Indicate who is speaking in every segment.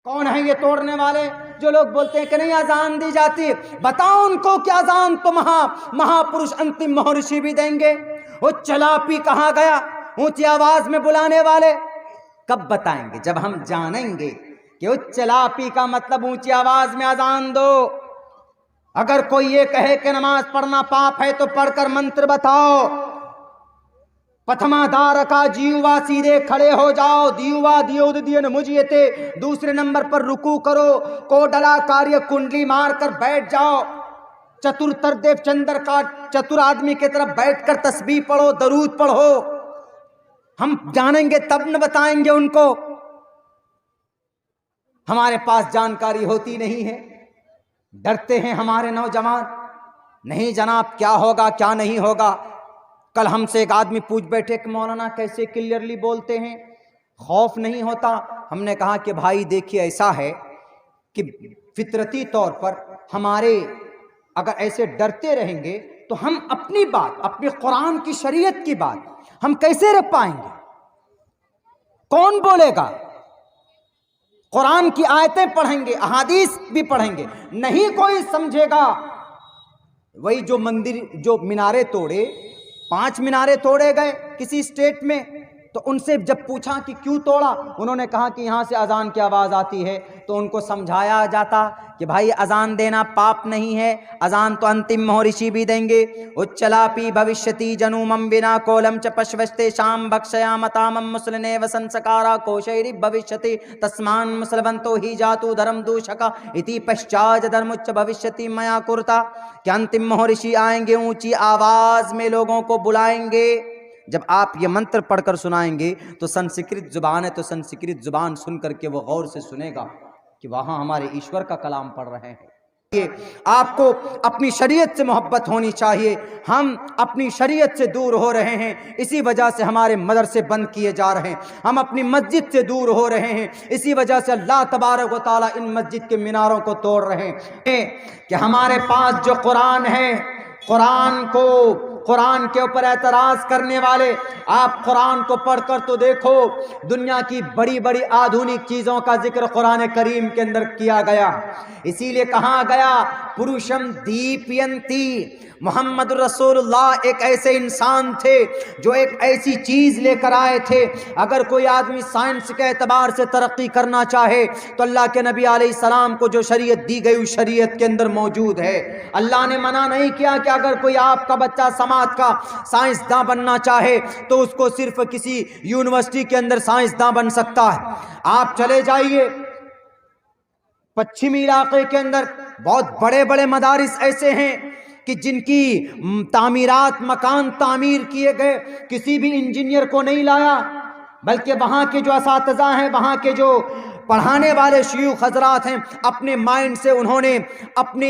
Speaker 1: कौन है ये तोड़ने वाले जो लोग बोलते हैं कि नहीं अजान दी जाती? बताओ उनको कि अजान तो महापुरुष अंतिम महर्षि भी देंगे। वो चलापी कहाँ गया, ऊंची आवाज में बुलाने वाले? कब बताएंगे? जब हम जानेंगे कि उच्च चलापी का मतलब ऊंची आवाज में अजान दो। अगर कोई ये कहे कि नमाज पढ़ना पाप है तो पढ़कर मंत्र बताओ। प्रथमाधार का जीवा सीधे खड़े हो जाओ, दीवा दियोद दियन मुझे थे। दूसरे नंबर पर रुकू करो, कोडला कार्य कुंडली मारकर बैठ जाओ। चतुर देव चंद्र का चतुर आदमी की तरफ बैठकर तस्बीह पढ़ो, दरूद पढ़ो। हम जानेंगे तब न बताएंगे उनको। हमारे पास जानकारी होती नहीं है, डरते हैं हमारे नौजवान। नहीं जनाब, क्या होगा क्या नहीं होगा। कल हमसे एक आदमी पूछ बैठे कि मौलाना कैसे क्लियरली बोलते हैं, खौफ नहीं होता? हमने कहा कि भाई देखिए, ऐसा है कि फितरती तौर पर हमारे अगर ऐसे डरते रहेंगे तो हम अपनी बात, अपने कुरान की शरीयत की बात हम कैसे रख पाएंगे? कौन बोलेगा? कुरान की आयतें पढ़ेंगे, अहादीस भी पढ़ेंगे, नहीं कोई समझेगा। वही जो मंदिर, जो मीनारे तोड़े, 5 मीनारे तोड़े गए किसी स्टेट में, तो उनसे जब पूछा कि क्यों तोड़ा, उन्होंने कहा कि यहाँ से अजान की आवाज़ आती है। तो उनको समझाया जाता कि भाई अजान देना पाप नहीं है, अजान तो अंतिम महर्षि भी देंगे। उच्चलापि भविष्यति जनुमं विना कोलम च पश्वस्ते शाम भक्षयामतामं मुसलने वसंसकारा कोशैरि भविष्यति तस्मान मुसलवंतो ही जातु धर्म दूषका इति पश्चात धर्मुच्च भविष्यति मया कुर्ता। कि अंतिम महर्षि आएंगे, ऊंची आवाज में लोगों को बुलाएंगे। जब आप ये मंत्र पढ़कर सुनाएंगे तो संस्कृत जुबान है, तो संस्कृत जुबान सुन करके वो गौर से सुनेगा कि वहाँ हमारे ईश्वर का कलाम पढ़ रहे हैं। ये आपको अपनी शरीयत से मोहब्बत होनी चाहिए। हम अपनी शरीयत से दूर हो रहे हैं, इसी वजह से हमारे मदरसे बंद किए जा रहे हैं। हम अपनी मस्जिद से दूर हो रहे हैं, इसी वजह से अल्लाह तबारक व तआला इन मस्जिद के मीनारों को तोड़ रहे हैं। कि हमारे पास जो कुरान है, कुरान के ऊपर एतराज करने वाले, आप कुरान को पढ़कर तो देखो, दुनिया की बड़ी बड़ी आधुनिक चीजों का जिक्र कुरान करीम के अंदर किया गया। इसीलिए कहा गया पुरुषम दीपयंती। मोहम्मद रसूलुल्लाह एक ऐसे इंसान थे जो एक ऐसी चीज लेकर आए थे। अगर कोई आदमी साइंस के एतबार से तरक्की करना चाहे तो अल्लाह के नबी अलैहिस्सलाम को जो शरीयत दी गई उस शरीयत के अंदर मौजूद है। अल्लाह ने मना नहीं किया कि अगर कोई आपका बच्चा समाज का साइंसदान बनना चाहे तो उसको सिर्फ किसी यूनिवर्सिटी के अंदर साइंसदान बन सकता है। आप चले जाइए पश्चिमी इलाके के अंदर, बहुत बड़े बड़े मदारिस ऐसे हैं कि जिनकी तामीरात, मकान तामीर किए गए, किसी भी इंजीनियर को नहीं लाया, बल्कि वहाँ के जो असातिज़ा हैं, वहाँ के जो पढ़ाने वाले शयूख हजरात हैं, अपने माइंड से उन्होंने अपने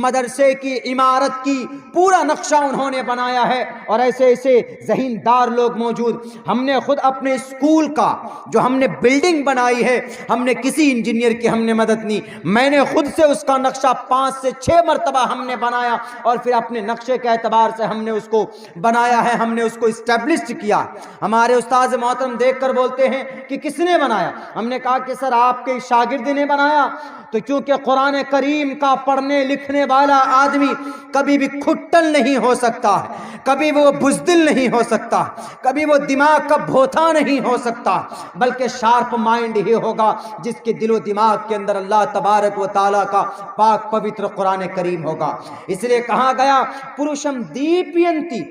Speaker 1: मदरसे की इमारत की पूरा नक्शा उन्होंने बनाया है। और ऐसे ऐसे ज़हीनदार लोग मौजूद। हमने खुद अपने स्कूल का जो हमने बिल्डिंग बनाई है, हमने किसी इंजीनियर की हमने मदद नहीं, मैंने खुद से उसका नक्शा 5 से 6 मरतबा हमने बनाया और फिर अपने नक्शे के एतबार से हमने उसको बनाया है, हमने उसको इस्टेब्लिश किया। हमारे उस्ताद मोहतरम देख कर बोलते हैं कि किसने बनाया? हमने कहा कि सर आपके शागिर्द ने बनाया। तो क्योंकि कुरान करीम का पढ़ने लिखने वाला आदमी कभी भी खुट्टल नहीं हो सकता है, कभी वो बुज़दिल नहीं हो सकता, कभी वो दिमाग का भोथा नहीं हो सकता, बल्कि शार्प माइंड ही होगा जिसके दिलो दिमाग के अंदर अल्लाह तबारक व ताला का पाक पवित्र कुरान करीम होगा। इसलिए कहा गया पुरुषम दीपयंती,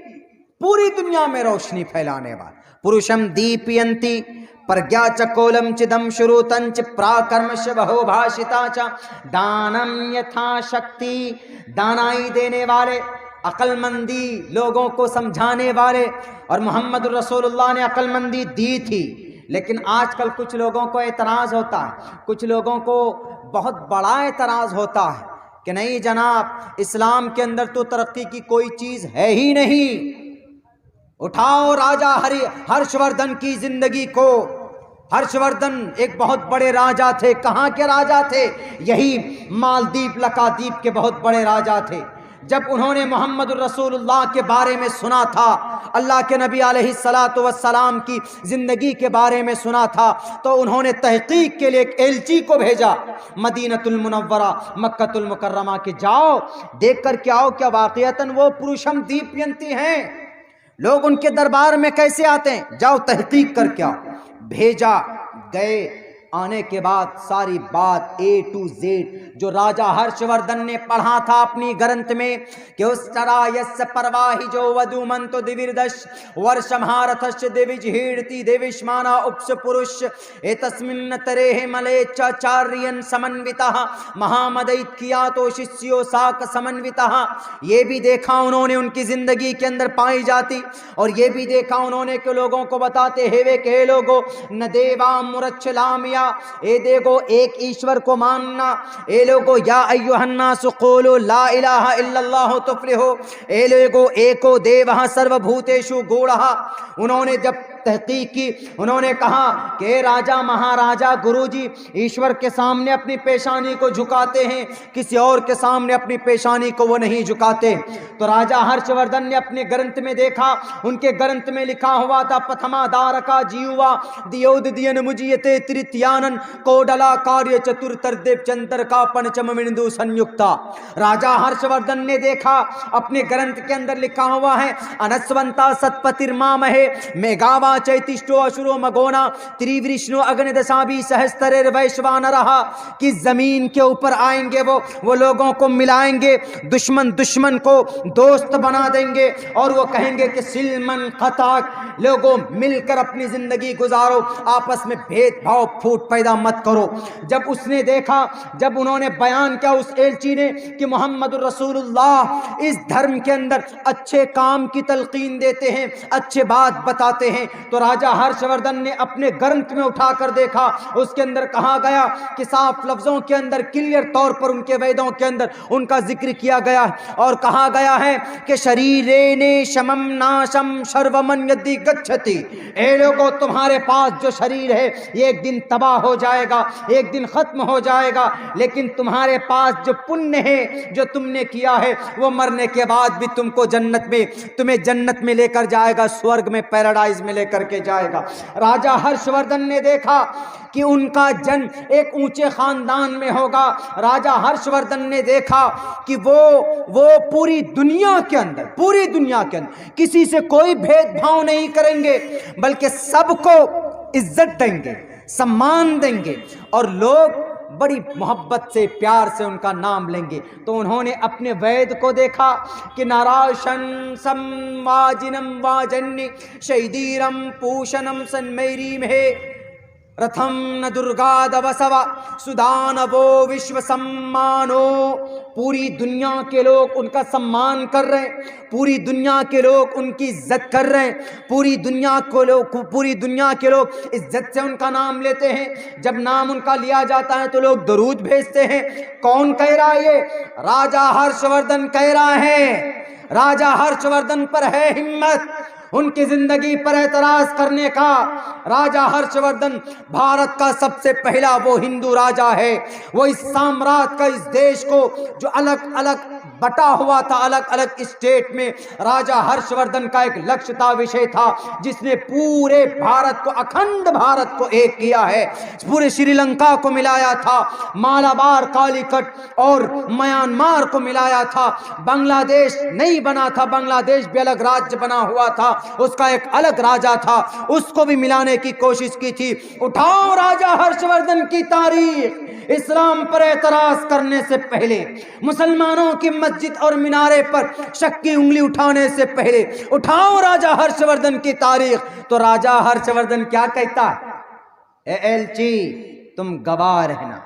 Speaker 1: पूरी दुनिया में रोशनी फैलाने वाला। पुरुषम दीपयंती प्रज्ञा च कोलम चिदम श्रुतंच प्राकर्मश बहो भाषिता च दानम यथा शक्ति। दानाई देने वाले, अक्लमंदी लोगों को समझाने वाले। और मोहम्मद रसूलुल्लाह ने अक्लमंदी दी थी, लेकिन आजकल कुछ लोगों को एतराज़ होता है, कुछ लोगों को बहुत बड़ा एतराज़ होता है कि नहीं जनाब, इस्लाम के अंदर तो तरक्की की कोई चीज़ है ही नहीं। उठाओ राजा हर्षवर्धन की जिंदगी को। हर्षवर्धन एक बहुत बड़े राजा थे। कहाँ के राजा थे? यही मालदीव, लक्षद्वीप के बहुत बड़े राजा थे। जब उन्होंने मोहम्मद रसूलुल्लाह के बारे में सुना था, अल्लाह के नबी अलैहिस्सलातु वस्सलाम की ज़िंदगी के बारे में सुना था, तो उन्होंने तहकीक के लिए एक एलची को भेजा मदीनतुल मुनव्वरा, मक्कतुल मुकर्रमा के, जाओ देख कर के आओ क्या वाक़ियतन वो पुरुषम दीप्यंती हैं, लोग उनके दरबार में कैसे आते हैं, जाओ तहकीक करके आओ। भेजा, गए। आने के बाद सारी बात A to Z जो राजा हर्षवर्धन ने पढ़ा था अपनी ग्रंथ में कि उस चरायस्य परवाही जो वधुमंतो दिविर्दश वर्षमहारथश्च दिविजहीर्ति देविष्माना उपस पुरुष एतस्मिन् तरेह मलेच्चाचार्यन समन्वितः महामदैत किया तो शिष्यो साक समन्वितः। ये भी देखा उन्होंने उनकी जिंदगी के अंदर पाई जाती, और ये भी देखा उन्होंने कि लोगों को बताते हेवे के लोगो न देवा मुरच्छलामिया, ए देखो एक ईश्वर को मानना, ए लोगो या अय्युहन्नासु क़ूलू ला इलाहा इल्लल्लाहु तुफ्लिहू, ए लोगो एको देवः सर्वभूतेषु गूढ़ः। उन्होंने जब तहकीक की, उन्होंने कहा कि राजा महाराजा गुरुजी ईश्वर के सामने अपनी पेशानी को झुकाते हैं, किसी और के सामने अपनी पेशानी को वो नहीं झुकाते। तो राजा हर्षवर्धन ने अपने ग्रंथ में देखा, उनके ग्रंथ में लिखा हुआ था प्रथमा दारका जीवा दियोदियन मुजियते तृतीयानन कोडला कार्य चतुर्थदेव चंद्र का पंचम बिंदु संयुक्ता। राजा हर्षवर्धन ने देखा अपने ग्रंथ के अंदर लिखा हुआ है अनस्वंता सतपतिर्मामहे मेघावा चैतिष्टो असुरो मगोना त्रिवृष्णु अग्निदशाभी सहस्तर वैश्वानरः, कि जमीन के ऊपर आएंगे वो लोगों को मिलाएंगे, दुश्मन दुश्मन को दोस्त बना देंगे, और वो कहेंगे कि सिलमन खताक, लोगों मिलकर अपनी जिंदगी गुजारो, आपस में भेदभाव फूट पैदा मत करो। जब उसने देखा, जब उन्होंने बयान किया उस एलची ने कि मोहम्मद रसूलुल्लाह इस धर्म के अंदर अच्छे काम की तलकीन देते हैं, अच्छे बात बताते हैं, तो राजा हर्षवर्धन ने अपने ग्रंथ में उठाकर देखा, उसके अंदर कहा गया कि साफ लफ्जों के अंदर क्लियर तौर पर उनके वेदों के अंदर उनका जिक्र किया गया और कहा गया है कि शरीरेने शमम नाशम सर्वमन यदि गच्छति, ए लोगों तुम्हारे पास जो शरीर है ये एक दिन तबाह हो जाएगा, एक दिन खत्म हो जाएगा, लेकिन तुम्हारे पास जो पुण्य है जो तुमने किया है वो मरने के बाद भी तुमको जन्नत में, तुम्हें जन्नत में लेकर जाएगा, स्वर्ग में पैराडाइज में लेकर के जाएगा। राजा हर्षवर्धन ने देखा कि उनका जन्म एक ऊंचे खानदान में होगा। राजा हर्षवर्धन ने देखा कि वो पूरी दुनिया के अंदर किसी से कोई भेदभाव नहीं करेंगे, बल्कि सबको इज्जत देंगे, सम्मान देंगे, और लोग बड़ी मोहब्बत से प्यार से उनका नाम लेंगे। तो उन्होंने अपने वैद को देखा कि नाराशन संवाजिनम वाजन्य शहीदीरम पूषणम सन्मैरी में रथम न दुर्गा दवसवा सुदानवो विश्व सम्मानो। पूरी दुनिया के लोग उनका सम्मान कर रहे हैं, पूरी दुनिया के लोग उनकी इज्जत कर रहे हैं, पूरी दुनिया के लोग इज्जत से उनका नाम लेते हैं। जब नाम उनका लिया जाता है तो लोग दरूद भेजते हैं। कौन कह रहा है ये? राजा हर्षवर्धन कह रहा है। राजा हर्षवर्धन पर है हिम्मत उनकी जिंदगी पर एतराज करने का। राजा हर्षवर्धन भारत का सबसे पहला वो हिंदू राजा है, वो इस साम्राज्य का, इस देश को जो अलग अलग बटा हुआ था, अलग अलग स्टेट में, राजा हर्षवर्धन का एक लक्ष्य था, विषय था, जिसने पूरे भारत को, अखंड भारत को एक किया है, पूरे श्रीलंका को मिलाया था, मालाबार, कालीकट और म्यांमार को मिलाया था। बांग्लादेश नहीं बना था, बांग्लादेश भी अलग राज्य बना हुआ था, उसका एक अलग राजा था, उसको भी मिलाने की कोशिश की थी। उठाओ राजा हर्षवर्धन की तारीख। इस्लाम पर एतराज करने से पहले, मुसलमानों की मस्जिद और मिनारे पर शक की उंगली उठाने से पहले उठाओ राजा हर्षवर्धन की तारीख। तो राजा हर्षवर्धन क्या कहता है? एलची तुम गवाह रहना।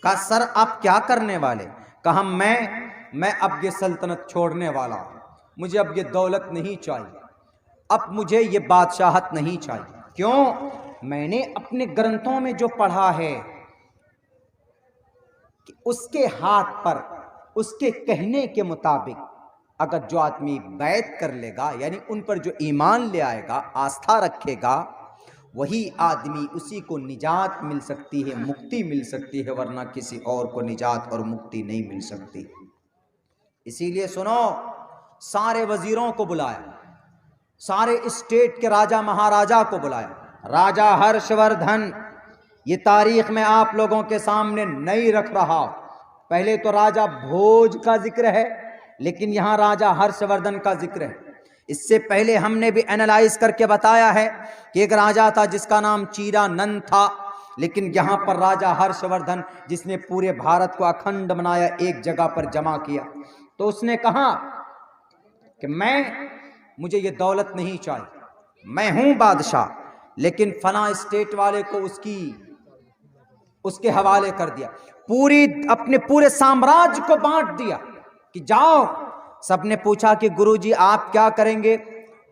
Speaker 1: कहा सर आप क्या करने वाले? कहा मैं अब ये सल्तनत छोड़ने वाला हूं, मुझे अब ये दौलत नहीं चाहिए, अब मुझे ये बादशाहत नहीं चाहिए। क्यों? मैंने अपने ग्रंथों में जो पढ़ा है कि उसके हाथ पर, उसके कहने के मुताबिक अगर जो आदमी बैत कर लेगा, यानी उन पर जो ईमान ले आएगा, आस्था रखेगा, वही आदमी, उसी को निजात मिल सकती है, मुक्ति मिल सकती है, वरना किसी और को निजात और मुक्ति नहीं मिल सकती। इसीलिए सुनो, सारे वजीरों को बुलाया, सारे स्टेट के राजा महाराजा को बुलाया। राजा हर्षवर्धन, ये तारीख में आप लोगों के सामने नहीं रख रहा। पहले तो राजा भोज का जिक्र है, लेकिन यहां राजा हर्षवर्धन का जिक्र है। इससे पहले हमने भी एनालाइज करके बताया है कि एक राजा था जिसका नाम चीरानंद था, लेकिन यहां पर राजा हर्षवर्धन, जिसने पूरे भारत को अखंड बनाया, एक जगह पर जमा किया, तो उसने कहा कि मुझे ये दौलत नहीं चाहिए, मैं हूं बादशाह, लेकिन फला स्टेट वाले को उसके हवाले कर दिया, अपने पूरे साम्राज्य को बांट दिया कि जाओ। सबने पूछा कि गुरुजी आप क्या करेंगे?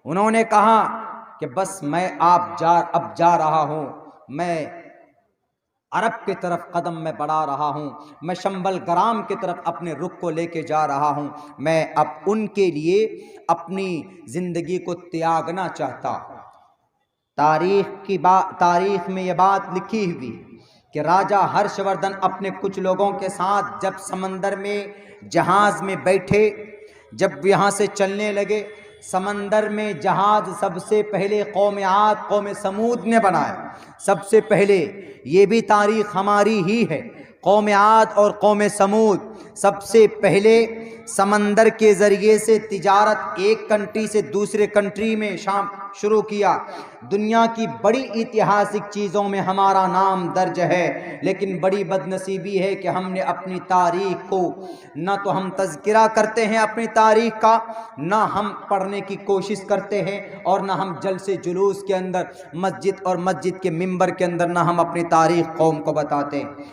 Speaker 1: उन्होंने कहा कि बस मैं अब जा रहा हूं, मैं अरब की तरफ कदम में बढ़ा रहा हूं, मैं शंबल ग्राम की तरफ अपने रुख को लेके जा रहा हूं, मैं अब उनके लिए अपनी जिंदगी को त्यागना चाहता हूं। तारीख में यह बात लिखी हुई कि राजा हर्षवर्धन अपने कुछ लोगों के साथ जब समंदर में जहाज में बैठे, जब यहाँ से चलने लगे, समंदर में जहाज सबसे पहले कौम आद कौम समूद ने बनाया। सबसे पहले, ये भी तारीख हमारी ही है, कौम आद और कौम समूद सबसे पहले समंदर के ज़रिए से तिजारत एक कंट्री से दूसरे कंट्री में शुरू किया। दुनिया की बड़ी ऐतिहासिक चीज़ों में हमारा नाम दर्ज है, लेकिन बड़ी बदनसीबी है कि हमने अपनी तारीख को, न तो हम तज़किरा करते हैं अपनी तारीख का, न हम पढ़ने की कोशिश करते हैं, और न हम जलसे जुलूस के अंदर मस्जिद और मस्जिद के मिंबर के अंदर न हम अपनी तारीख कौम को बताते हैं।